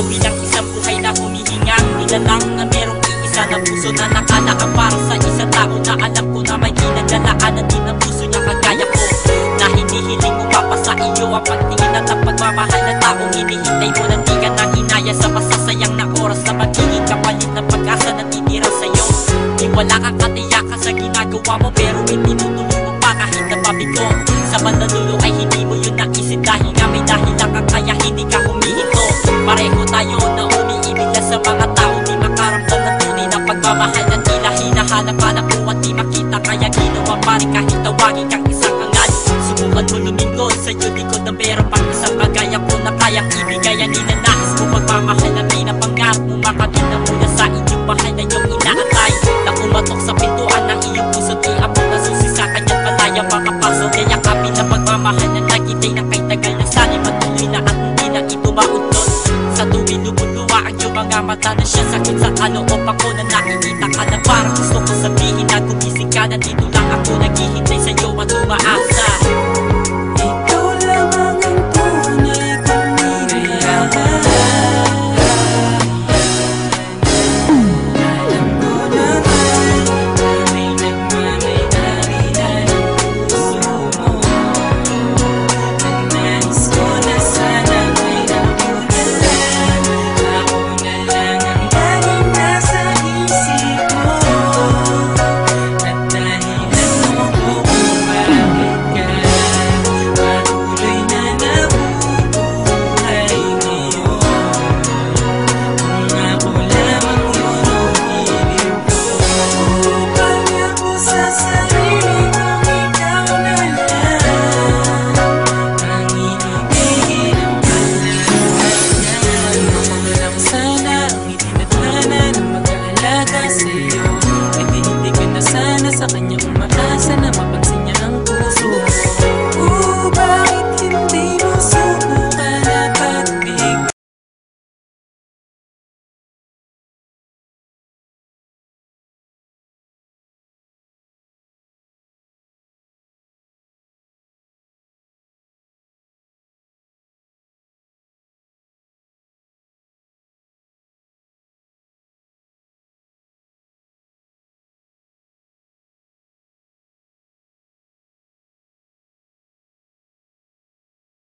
bilang isang buhay na humihingang nilalang na merong iisa na puso na nakalaan para sa isang tao na alam ko na may kinadalaanan din ang puso niya kagaya ko, na hinihiling mo pa sa iyo ang pagtingin at ang pagmamahal na taong hinihintay mo na di ka nang hinaya sa masasayang na oras na magiging kapalit ng pag-asa na titira sa'yo. Di wala kang katiyakan sa ginagawa mo pero itinutuloy mo pa kahit napabigo. Sa mandalulo ay hindi mo yun naisip dahil nga may dahilan ka kaya hindi ka humihinto. Pareho tayo na umiibig lang sa mga tao di makaramdam ng tunay na pagmamahal na tila hinahanap-hanap mo at di makita kaya ginawa pa rin kahit tawagin kang isang angal. Subukan mo lumingon sa'yo likod na meron pang isang kagaya ko na kayang ibigay ang ninanais mo pagmamahal na pinapangarap mo makabit na mula sa inyong mahal na iyong inaatay na kumatok sa pintuan ng iyong puso di abot na susi sa kanya't malaya makapasok kaya kapit na pagmamahal na nagitay na kay tagal na sanay patuloy na at hindi na ito maudlot sa tuwing lumuluwa ang iyong mga mata na siya sakit sa kaloob ako na nakikita ka na parang gusto ko sabihin